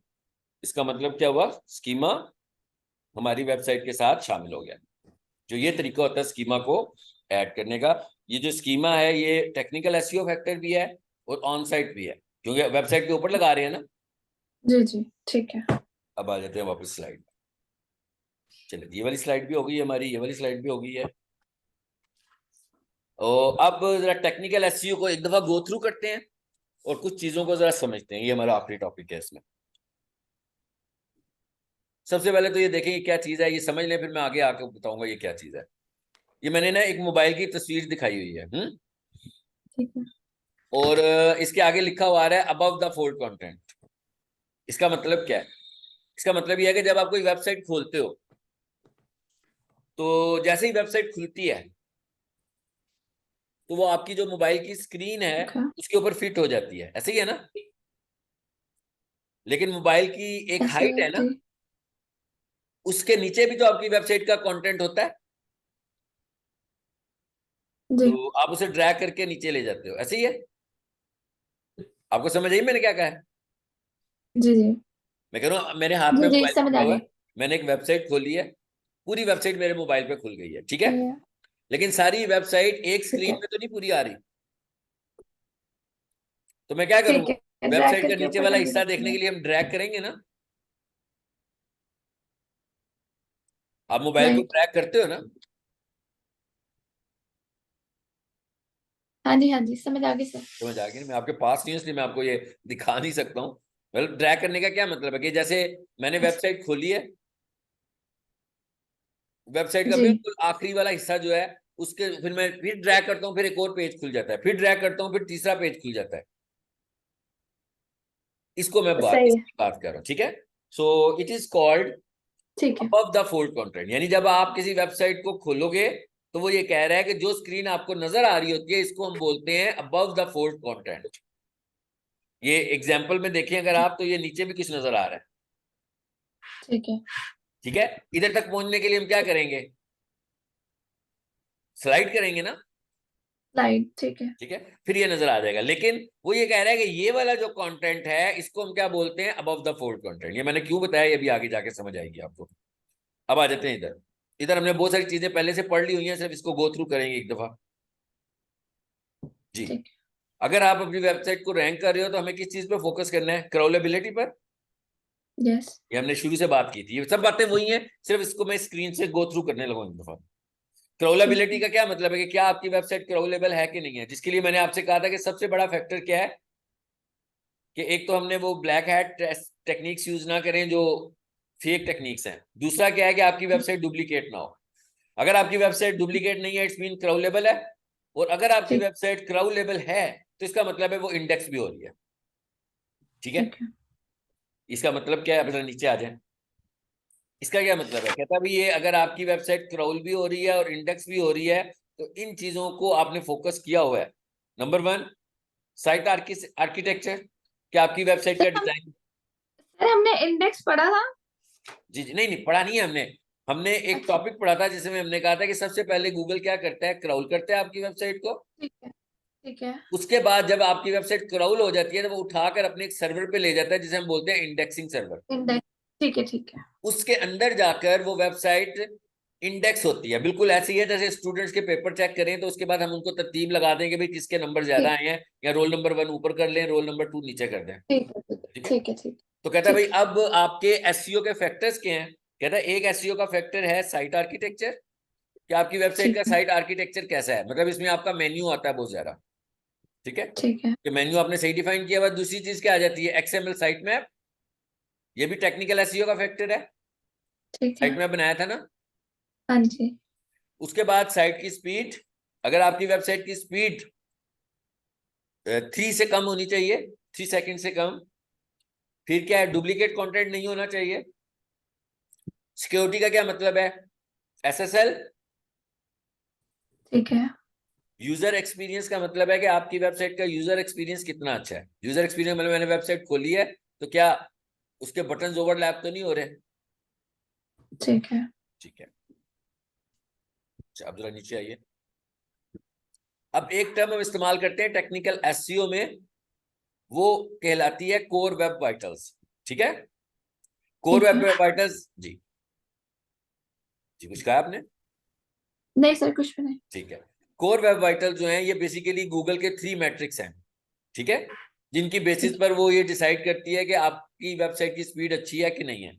इसका मतलब क्या हुआ, स्कीमा हमारी वेबसाइट के साथ शामिल हो गया। जो ये तरीका होता है स्कीमा को ऐड करने का। ये जो स्कीमा है ये टेक्निकल एसईओ फैक्टर भी है और ऑन साइट भी है, क्योंकि वेबसाइट के ऊपर लगा रहे हैं ना। जी, जी, ठीक है, अब आ जाते हैं वापस स्लाइड। चलिए, ये वाली स्लाइड भी हो गई है हमारी, ये वाली स्लाइड भी हो गई है। और अब जरा टेक्निकल एसईओ को एक दफा गो थ्रू करते हैं और कुछ चीजों को जरा समझते हैं। ये हमारा आखिरी टॉपिक है इसमें। सबसे पहले तो ये देखें ये क्या चीज है, ये समझ लें, फिर मैं आगे आके बताऊंगा ये क्या चीज है। ये मैंने ना एक मोबाइल की तस्वीर दिखाई हुई है। ठीक है, और इसके आगे लिखा हुआ आ रहा है अबव द फोल्ड कंटेंट। इसका मतलब क्या है? इसका मतलब यह है कि जब आप कोई वेबसाइट खोलते हो, तो जैसे ही वेबसाइट खुलती है तो वो आपकी जो मोबाइल की स्क्रीन है ठीक है, उसके ऊपर फिट हो जाती है, ऐसे ही है ना। लेकिन मोबाइल की एक ऐसे हाइट है है ना, जी, उसके नीचे भी तो आपकी वेबसाइट का कंटेंट होता है। जी, तो आप उसे ड्रैग करके नीचे ले जाते हो, ऐसे ही है। आपको समझ आई मैंने क्या कहा है? जी, जी, मैं कह रहा हूँ मेरे हाथ में जी, जी, मोबाइल समझ पकड़ा आ हुआ गया। है, मैंने एक वेबसाइट खोली है, पूरी वेबसाइट मेरे मोबाइल पे खुल गई है, ठीक है। सही है, लेकिन सारी वेबसाइट एक ठीक स्क्रीन है, पे तो नहीं पूरी आ रही। तो मैं क्या ठीक करूंगा, है, ड्रैग वेबसाइट का करके नीचे ऊपर वाला करके हिस्सा देखने रखेंगे। के लिए हम ड्रैग करेंगे ना। आप मोबाइल को राइट, ड्रैग करते हो ना। हाँ जी, हाँ जी, समझ आ गई सर। समझ आ गई, मैं आपके पास नहीं हूं इसलिए मैं आपको ये दिखा नहीं सकता हूँ। मतलब ड्रैग करने का क्या मतलब है कि जैसे मैंने अच्छा, वेबसाइट खोली है, वेबसाइट का जी, बिल्कुल आखिरी वाला हिस्सा जो है उसके फिर मैं फिर ड्रैग करता हूँ, फिर एक और पेज खुल जाता है, फिर ड्रैग करता हूँ, फिर तीसरा पेज खुल जाता है। इसको मैं बात सही है, इसकी बात कर रहा हूँ, ठीक है। सो इट इज कॉल्ड ठीक है, अबव द फोल्ड कंटेंट। यानी जब आप किसी वेबसाइट को खोलोगे तो वो ये कह रहा है कि जो स्क्रीन आपको नजर आ रही होती है इसको हम बोलते हैं अबव द फोल्ड कंटेंट। ये एग्जाम्पल में देखें अगर आप, तो ये नीचे भी कुछ नजर आ रहा है, ठीक है, ठीक है। इधर तक पहुंचने के लिए हम क्या करेंगे, स्लाइड करेंगे ना, राइट, ठीक है, ठीक है। फिर ये नजर आ जाएगा। लेकिन वो ये कह रहा है कि ये वाला जो कंटेंट है इसको हम क्या बोलते हैं, अबव द फोल्ड कंटेंट। ये मैंने क्यों बताया ये भी आगे जाके समझ आएगी आपको। अब आ जाते हैं इधर। इधर हमने बहुत सारी चीजें पहले से पढ़ ली हुई हैं, सिर्फ इसको गो थ्रू करेंगे एक दफा। जी। ठीक अगर आप अपनी वेबसाइट को रैंक कर रहे हो तो हमें किस चीज पर फोकस करना है, क्राउलेबिलिटी पर। है, यस, ये हमने शुरू से बात की थी, ये सब बातें वही हैं, सिर्फ इसको मैं स्क्रीन से गो थ्रू करने लगा एक दफा। ठीक क्राउलेबिलिटी है, का क्या मतलब है कि क्या आपकी वेबसाइट क्राउलेबल है कि नहीं है, जिसके लिए मैंने आपसे कहा था कि सबसे बड़ा फैक्टर क्या है कि एक तो हमने वो ब्लैक हैट टेक्निक्स यूज ना करें जो फेक टेक्निक्स हैं। दूसरा क्या है कि आपकी वेबसाइट डुप्लीकेट ना हो। अगर आपकी वेबसाइट डुप्लीकेट नहीं है इट्स मीन क्राउलेबल है। और अगर आपकी ठीक, वेबसाइट क्राउलेबल है तो इसका मतलब है वो इंडेक्स भी हो रही है, ठीक है। ठीक है, इसका मतलब क्या है, अपना नीचे आ जाए। इसका क्या मतलब है, कहता भी ये अगर आपकी वेबसाइट क्रॉल भी हो रही है और इंडेक्स भी हो रही है तो इन चीजों को आपने फोकस किया हुआ है। नंबर वन, साइट आर्किटेक्चर, क्या आपकी वेबसाइट सर का हम डिजाइन। सर हमने इंडेक्स पढ़ा था। जी जी, नहीं नहीं पढ़ा नहीं है हमने। हमने एक अच्छा, टॉपिक पढ़ा था जिसमें हमने कहा था कि सबसे पहले गूगल क्या करता है, क्रॉल करता है आपकी वेबसाइट को। ठीक है, ठीक है, उसके बाद जब आपकी वेबसाइट क्रॉल हो जाती है तो वो उठाकर अपने एक सर्वर पे ले जाता है जिसे हम बोलते हैं इंडेक्सिंग सर्वर। इंडेक्स, ठीक है, ठीक है, उसके अंदर जाकर वो वेबसाइट इंडेक्स होती है, बिल्कुल ऐसी है जैसे स्टूडेंट्स के पेपर चेक करें तो उसके बाद हम उनको तरतीब लगा देंगे भाई किसके नंबर ज्यादा ठीक, आए हैं, या रोल नंबर 1 ऊपर कर लें, रोल नंबर 2 नीचे कर दें, ठीक है, ठीक है, ठीक है। ठीक है, ठीक, तो कहता है भाई ठीक है, अब आपके एसईओ के फैक्टर्स क्या हैं। कहता है एक एसईओ का फैक्टर है साइट आर्किटेक्चर, कि आपकी वेबसाइट ठीक का है, साइट आर्किटेक्चर कैसा है, मतलब इसमें आपका मेन्यू आता है बहुत ज्यादा, ठीक है। ठीक है, कि मेन्यू आपने सही डिफाइन किया हुआ। दूसरी चीज क्या आ जाती है, एक्सएमएल साइट मैप ये भी टेक्निकल एसईओ का फैक्टर है। ठीक है। साइट में बनाया था ना। हाँ जी। उसके बाद साइट की स्पीड, अगर आपकी वेबसाइट की स्पीड 3 से कम होनी चाहिए, 3 सेकंड से कम। फिर क्या है, डुप्लीकेट कंटेंट नहीं होना चाहिए। सिक्योरिटी का क्या मतलब है, एसएसएल। ठीक है। यूजर एक्सपीरियंस का मतलब है कि आपकी वेबसाइट का यूजर एक्सपीरियंस कितना अच्छा है। यूजर एक्सपीरियंस मतलब मैंने वेबसाइट खोली है तो क्या उसके बटन ओवरलैप तो नहीं हो रहे। ठीक है। ठीक है। अच्छा, अब जरा नीचे आइए। अब एक टर्म हम इस्तेमाल करते हैं टेक्निकल एसईओ में, वो कहलाती है कोर वेब वाइटल्स। ठीक है। कोर ठीक वेब है। वाइटल्स। जी जी, कुछ कहा आपने। नहीं सर, कुछ भी नहीं। ठीक है। कोर वेब वाइटल जो है ये बेसिकली गूगल के 3 मैट्रिक्स हैं। ठीक है। जिनकी बेसिस ठीक है। पर वो ये डिसाइड करती है कि आपकी वेबसाइट की स्पीड अच्छी है कि नहीं है।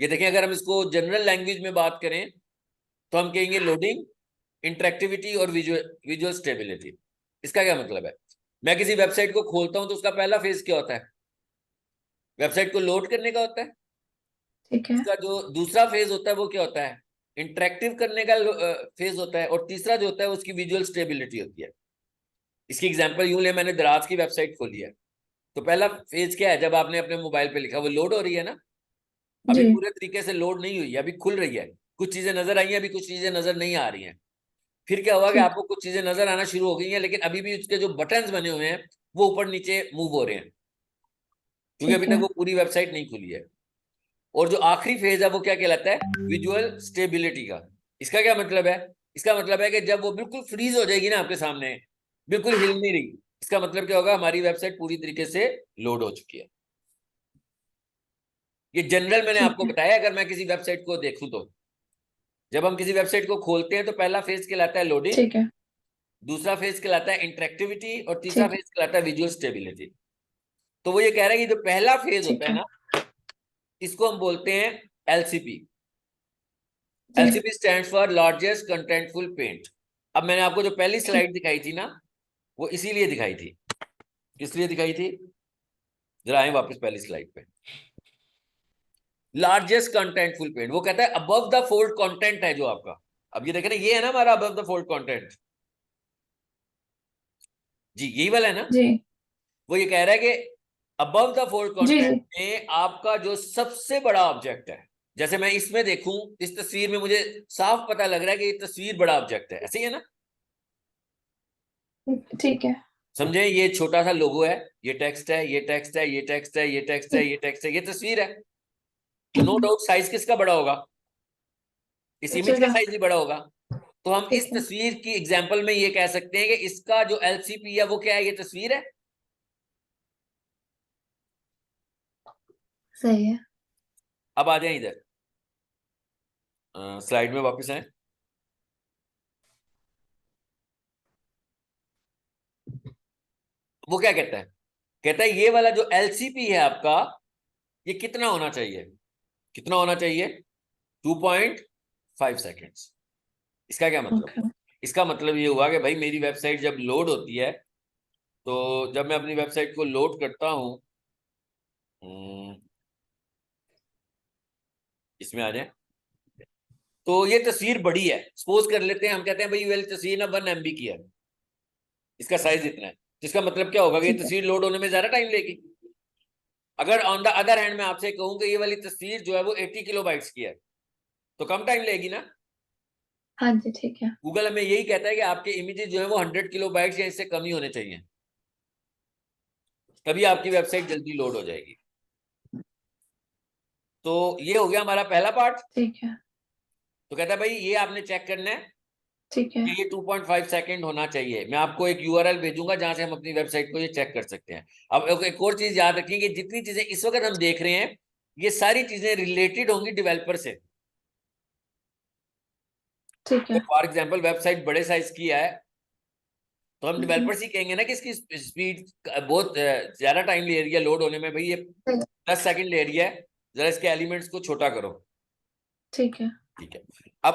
ये देखें, अगर हम इसको जनरल लैंग्वेज में बात करें तो हम कहेंगे लोडिंग, इंटरेक्टिविटी और विजुअल विजुअल स्टेबिलिटी। इसका क्या मतलब है, मैं किसी वेबसाइट को खोलता हूं तो उसका पहला फेज क्या होता है, वेबसाइट को लोड करने का होता है। ठीक है। उसका जो दूसरा फेज होता है वो क्या होता है, इंटरेक्टिव करने का फेज होता है। और तीसरा जो होता है उसकी विजुअल स्टेबिलिटी होती है। इसकी एग्जांपल यूं ले, मैंने दराज की वेबसाइट खोली है तो पहला फेज क्या है, जब आपने अपने मोबाइल पे लिखा वो लोड हो रही है ना। अभी जी। पूरे तरीके से लोड नहीं हुई है, अभी खुल रही है। कुछ चीजें नजर आई हैं, अभी कुछ चीजें नजर नहीं आ रही हैं। फिर क्या हुआ कि ठीक। आपको कुछ चीजें नजर आना शुरू हो गई हैं, लेकिन अभी भी उसके जो बटन्स बने हुए हैं वो ऊपर नीचे मूव हो रहे हैं, क्योंकि अभी ठीक तक है। वो पूरी वेबसाइट नहीं खुली है। और जो आखिरी फेज है वो क्या कहलाता है, विजुअल स्टेबिलिटी का। इसका क्या मतलब है, इसका मतलब है कि जब वो बिल्कुल फ्रीज हो जाएगी ना आपके सामने, बिल्कुल हिल नहीं रही, इसका मतलब क्या होगा, हमारी वेबसाइट पूरी तरीके से लोड हो चुकी है। ये जनरल मैंने ठीक आपको है। बताया। अगर मैं किसी वेबसाइट को देखूं तो जब हम किसी वेबसाइट को खोलते हैं तो पहला फेज कहलाता है लोडिंग, ठीक है। दूसरा फेज कहलाता है इंटरेक्टिविटी और तीसरा ठीक है। फेज कहलाता है विजुअल स्टेबिलिटी। तो वो ये कह रहा है कि जो पहला फेज होता ठीक है है। ना, इसको हम बोलते हैं एलसीपी। जी। LCP stands for largest contentful paint. अब मैंने आपको जो पहली ठीक। स्लाइड दिखाई थी ना, वो इसीलिए दिखाई थी। किस लिए दिखाई थी, जरा आए वापस पहली स्लाइड पे। लार्जेस्ट कंटेंटफुल पेंट, वो कहता है अबव द फोल्ड कंटेंट है जो आपका। अब ये देखे ना, ये है ना हमारा अबव द फोल्ड कंटेंट। जी यही वाला है ना। जी। वो ये कह रहा है कि अबव द फोल्ड जी। कंटेंट जी। में आपका जो सबसे बड़ा ऑब्जेक्ट है, जैसे मैं इसमें देखूं, इस तस्वीर में मुझे साफ पता लग रहा है कि ये तस्वीर बड़ा ऑब्जेक्ट है, ऐसे ही है ना। ठीक है। समझे, ये छोटा सा लोगो है, ये टेक्स्ट है, ये टेक्स्ट है, ये टेक्स्ट है, ये टेक्स्ट है, ठीक। ये टेक्स्ट है, ये तस्वीर है। तो नो डाउट साइज किसका बड़ा होगा, इस इमेज पिक्चर का का। साइज भी बड़ा होगा। तो हम इस ठीक है। तस्वीर की एग्जांपल में ये कह सकते हैं कि इसका जो एलसीपी है वो क्या है, ये तस्वीर है। सही है। अब आ जाए इधर, स्लाइड में वापस आए। वो क्या कहता है, कहता है ये वाला जो एलसीपी है आपका, ये कितना होना चाहिए, कितना होना चाहिए, 2.5 सेकेंड्स। इसका क्या मतलब, ओके। इसका मतलब ये हुआ कि भाई मेरी वेबसाइट जब लोड होती है, तो जब मैं अपनी वेबसाइट को लोड करता हूं, इसमें आ जाए, तो ये तस्वीर बड़ी है, सपोज कर लेते हैं, हम कहते हैं भाई ये वाली तस्वीर ना 1 MB की है, इसका साइज इतना है। जिसका मतलब क्या होगा कि ये ठीक है। तस्वीर लोड होने में ज्यादा टाइम लेगी। अगर ऑन द अदर हैंड मैं आपसे कहूं कि ये वाली तस्वीर जो है वो 80 KB की है, तो कम टाइम लेगी ना। हाँ जी। ठीक है। गूगल हमें यही कहता है कि आपके इमेजेस जो है वो 100 KB या इससे कम ही होने चाहिए, तभी आपकी वेबसाइट जल्दी लोड हो जाएगी। तो ये हो गया हमारा पहला पार्ट। ठीक है। तो कहता है भाई ये आपने चेक करना है ठीक है। कि ये 2.5 सेकेंड होना चाहिए। मैं आपको एक यूआरएल भेजूंगा जहां से हम अपनी वेबसाइट को ये चेक कर सकते हैं। अब एक और चीज याद रखिए कि जितनी चीजें इस वक्त हम देख रहे हैं, ये सारी चीजें रिलेटेड होंगी डेवलपर से। ठीक है। फॉर एग्जाम्पल वेबसाइट बड़े साइज की है, तो हम हम्म। डेवलपर्स ही कहेंगे ना कि इसकी स्पीड बहुत ज्यादा टाइम ले रही है लोड होने में, भाई ये सही है। 10 सेकंड ले रही है, जरा इसके एलिमेंट्स को छोटा करो। ठीक है। ठीक है। अब